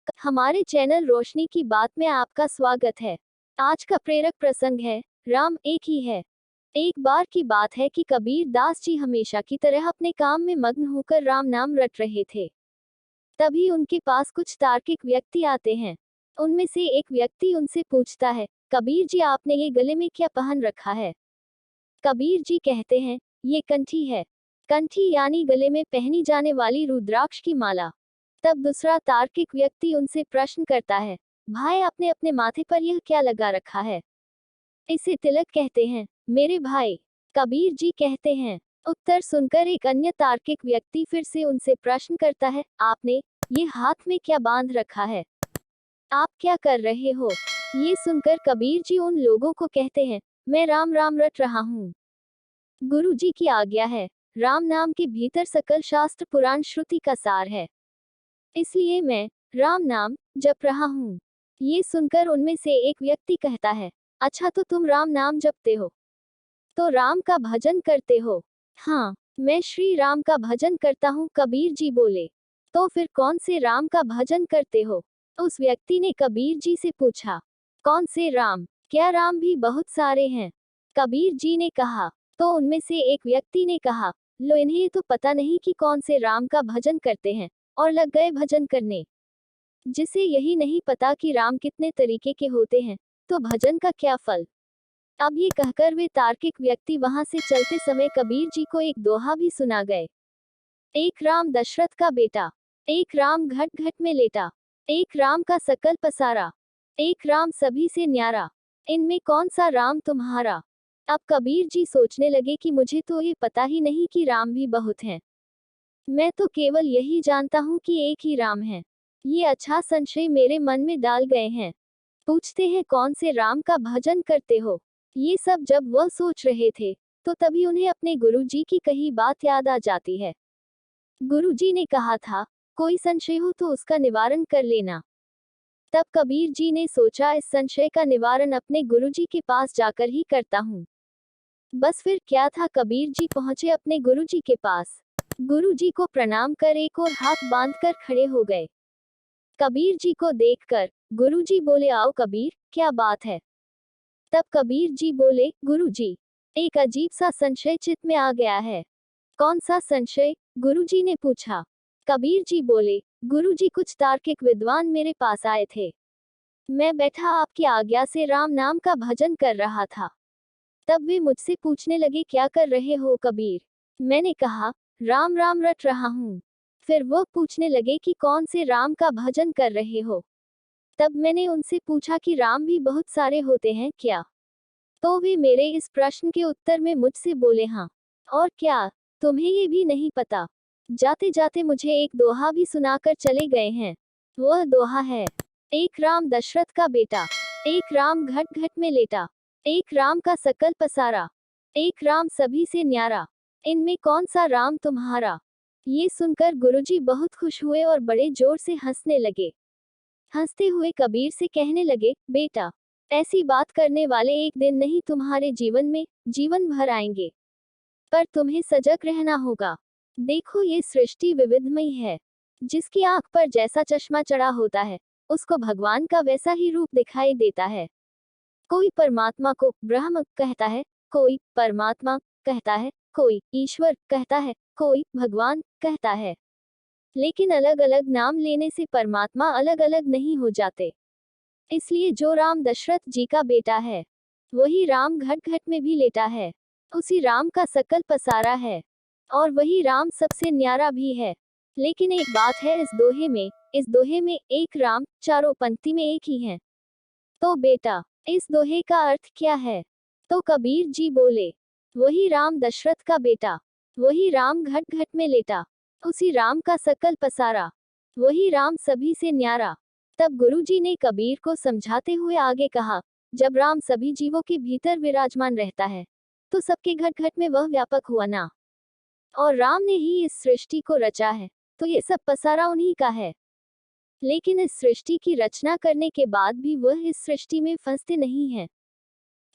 हमारे चैनल रोशनी की बात में आपका स्वागत है। आज का प्रेरक प्रसंग है, राम एक ही है। एक बार की बात है कि कबीर दास जी हमेशा की तरह अपने काम में मग्न होकर राम नाम रट रहे थे। तभी उनके पास कुछ तार्किक व्यक्ति आते हैं। उनमें से एक व्यक्ति उनसे पूछता है, कबीर जी आपने ये गले में क्या पहन रखा है? कबीर जी कहते हैं, ये कंठी है। कंठी यानी गले में पहनी जाने वाली रुद्राक्ष की माला। तब दूसरा तार्किक व्यक्ति उनसे प्रश्न करता है, भाई आपने अपने माथे पर यह क्या लगा रखा है? इसे तिलक कहते हैं मेरे भाई। कबीर जी कहते हैं। उत्तर सुनकर एक अन्य तार्किक व्यक्ति फिर से उनसे प्रश्न करता है, आपने ये हाथ में क्या बांध रखा है? आप क्या कर रहे हो? ये सुनकर कबीर जी उन लोगों को कहते हैं, मैं राम राम रट रहा हूँ। गुरु जी की आज्ञा है। राम नाम के भीतर सकल शास्त्र पुराण श्रुति का सार है, इसलिए मैं राम नाम जप रहा हूँ। ये सुनकर उनमें से एक व्यक्ति कहता है, अच्छा तो तुम राम नाम जपते हो, तो राम का भजन करते हो? हाँ, मैं श्री राम का भजन करता हूँ, कबीर जी बोले। तो फिर कौन से राम का भजन करते हो? उस व्यक्ति ने कबीर जी से पूछा, कौन से राम? क्या राम भी बहुत सारे हैं? कबीर जी ने कहा। तो उनमें से एक व्यक्ति ने कहा, लो इन्हें तो पता नहीं कि कौन से राम का भजन करते हैं, और लग गए भजन करने। जिसे यही नहीं पता कि राम कितने तरीके के होते हैं, तो भजन का क्या फल? अब ये कहकर वे तार्किक व्यक्ति वहां से चलते समय कबीर जी को एक दोहा भी सुना गए। एक राम दशरथ का बेटा, एक राम घट घट में लेटा, एक राम का सकल पसारा, एक राम सभी से न्यारा, इनमें कौन सा राम तुम्हारा? अब कबीर जी सोचने लगे कि मुझे तो ये पता ही नहीं कि राम भी बहुत हैं। मैं तो केवल यही जानता हूँ कि एक ही राम है। ये अच्छा संशय मेरे मन में डाल गए हैं। पूछते हैं कौन से राम का भजन करते हो? ये सब जब वह सोच रहे थे, तो तभी उन्हें अपने गुरु जी की कही बात याद आ जाती है। गुरु जी ने कहा था, कोई संशय हो तो उसका निवारण कर लेना। तब कबीर जी ने सोचा इस संशय का निवारण अपने गुरु जी के पास जाकर ही करता हूँ। बस फिर क्या था, कबीर जी पहुंचे अपने गुरु जी के पास। गुरु जी को प्रणाम कर एक और हाथ बांधकर खड़े हो गए। कबीर जी को देखकर गुरु जी बोले, आओ कबीर, क्या बात है? तब कबीर जी बोले, गुरु जी, एक अजीब सा संशय चित्त में आ गया है। कौन सा संशय? गुरु जी ने पूछा। कबीर जी बोले, गुरु जी कुछ तार्किक विद्वान मेरे पास आए थे। मैं बैठा आपकी आज्ञा से राम नाम का भजन कर रहा था। तब वे मुझसे पूछने लगे, क्या कर रहे हो कबीर? मैंने कहा, राम राम रट रहा हूँ। फिर वह पूछने लगे कि कौन से राम का भजन कर रहे हो? तब मैंने उनसे पूछा कि राम भी बहुत सारे होते हैं क्या? तो वे मेरे इस प्रश्न के उत्तर में मुझसे बोले, हाँ। और क्या, तुम्हें ये भी नहीं पता? जाते जाते मुझे एक दोहा भी सुनाकर चले गए हैं। वह दोहा है, एक राम दशरथ का बेटा, एक राम घट घट में लेटा, एक राम का सकल पसारा, एक राम सभी से न्यारा, इनमें कौन सा राम तुम्हारा? ये सुनकर गुरुजी बहुत खुश हुए और बड़े जोर से हंसने लगे। हंसते हुए कबीर से कहने लगे, बेटा, ऐसी बात करने वाले एक दिन नहीं तुम्हारे जीवन में जीवन भर आएंगे, पर तुम्हें सजग रहना होगा। देखो ये सृष्टि विविधमय है। जिसकी आंख पर जैसा चश्मा चढ़ा होता है, उसको भगवान का वैसा ही रूप दिखाई देता है। कोई परमात्मा को ब्रह्म कहता है, कोई परमात्मा कहता है, कोई ईश्वर कहता है, कोई भगवान कहता है। लेकिन अलग अलग नाम लेने से परमात्मा अलग अलग नहीं हो जाते। इसलिए जो राम दशरथ जी का बेटा है, वही राम घट घट में भी लेटा है। उसी राम का सकल पसारा है, और वही राम सबसे न्यारा भी है। लेकिन एक बात है इस दोहे में एक राम चारों पंक्ति में एक ही है। तो बेटा, इस दोहे का अर्थ क्या है? तो कबीर जी बोले, वही राम दशरथ का बेटा, वही राम घट घट में लेटा, उसी राम का सकल पसारा, वही राम सभी से न्यारा। तब गुरुजी ने कबीर को समझाते हुए आगे कहा, जब राम सभी जीवों के भीतर विराजमान रहता है, तो सबके घट घट में वह व्यापक हुआ ना। और राम ने ही इस सृष्टि को रचा है, तो ये सब पसारा उन्हीं का है। लेकिन इस सृष्टि की रचना करने के बाद भी वह इस सृष्टि में फंसते नहीं हैं,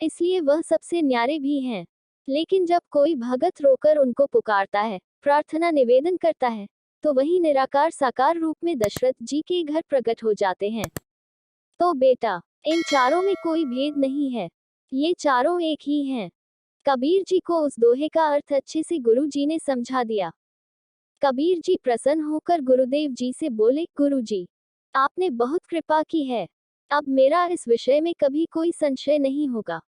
इसलिए वह सबसे न्यारे भी हैं। लेकिन जब कोई भगत रोकर उनको पुकारता है, प्रार्थना निवेदन करता है, तो वही निराकार साकार रूप में दशरथ जी के घर प्रकट हो जाते हैं। तो बेटा, इन चारों में कोई भेद नहीं है, ये चारों एक ही हैं। कबीर जी को उस दोहे का अर्थ अच्छे से गुरु जी ने समझा दिया। कबीर जी प्रसन्न होकर गुरुदेव जी से बोले, गुरु जी, आपने बहुत कृपा की है, अब मेरा इस विषय में कभी कोई संशय नहीं होगा।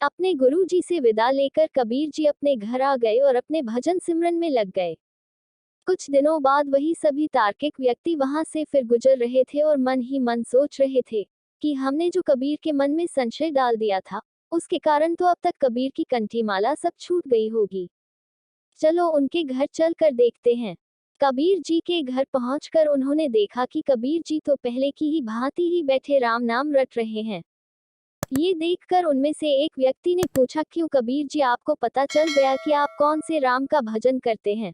अपने गुरु जी से विदा लेकर कबीर जी अपने घर आ गए और अपने भजन सिमरन में लग गए। कुछ दिनों बाद वही सभी तार्किक व्यक्ति वहां से फिर गुजर रहे थे और मन ही मन सोच रहे थे कि हमने जो कबीर के मन में संशय डाल दिया था, उसके कारण तो अब तक कबीर की कंठीमाला सब छूट गई होगी। चलो उनके घर चल कर देखते हैं। कबीर जी के घर पहुंचकर उन्होंने देखा कि कबीर जी तो पहले की ही भांति ही बैठे राम नाम रट रहे हैं। ये देखकर उनमें से एक व्यक्ति ने पूछा, क्यों कबीर जी, आपको पता चल गया कि आप कौन से राम का भजन करते हैं?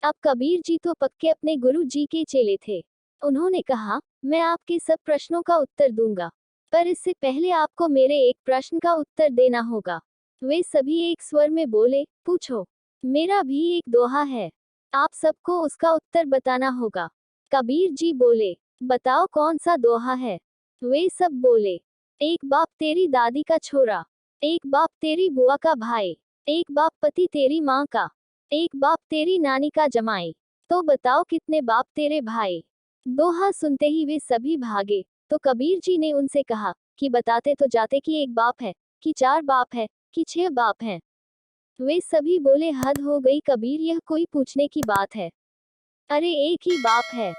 अब कबीर जी तो पक्के अपने गुरु जी के चेले थे। उन्होंने कहा, मैं आपके सब प्रश्नों का उत्तर दूंगा, पर इससे पहले आपको मेरे एक प्रश्न का उत्तर देना होगा। वे सभी एक स्वर में बोले, पूछो। मेरा भी एक दोहा है, आप सबको उसका उत्तर बताना होगा। कबीर जी बोले, बताओ कौन सा दोहा है? वे सब बोले, एक बाप तेरी दादी का छोरा, एक बाप तेरी बुआ का भाई, एक बाप पति तेरी माँ का, एक बाप तेरी नानी का जमाई। तो बताओ कितने बाप तेरे भाई? दोहा सुनते ही वे सभी भागे। तो कबीर जी ने उनसे कहा कि बताते तो जाते कि एक बाप है, कि 4 बाप है, कि 6 बाप हैं। वे सभी बोले, हद हो गई कबीर, यह कोई पूछने की बात है? अरे एक ही बाप है,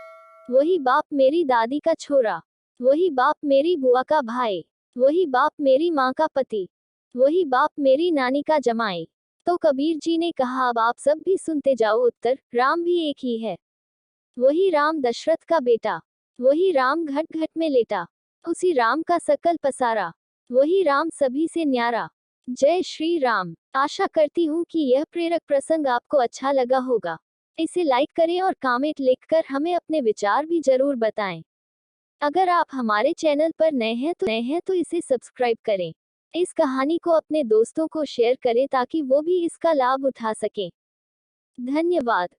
वही बाप मेरी दादी का छोरा, वही बाप मेरी बुआ का भाई, वही बाप मेरी माँ का पति, वही बाप मेरी नानी का जमाई। तो कबीर जी ने कहा, अब आप सब भी सुनते जाओ उत्तर। राम भी एक ही है, वही राम दशरथ का बेटा, वही राम घट घट में लेटा, उसी राम का सकल पसारा, वही राम सभी से न्यारा। जय श्री राम। आशा करती हूँ कि यह प्रेरक प्रसंग आपको अच्छा लगा होगा। इसे लाइक करें और कमेंट लिखकर हमें अपने विचार भी जरूर बताएं। अगर आप हमारे चैनल पर नए हैं तो इसे सब्सक्राइब करें। इस कहानी को अपने दोस्तों को शेयर करें ताकि वो भी इसका लाभ उठा सकें। धन्यवाद।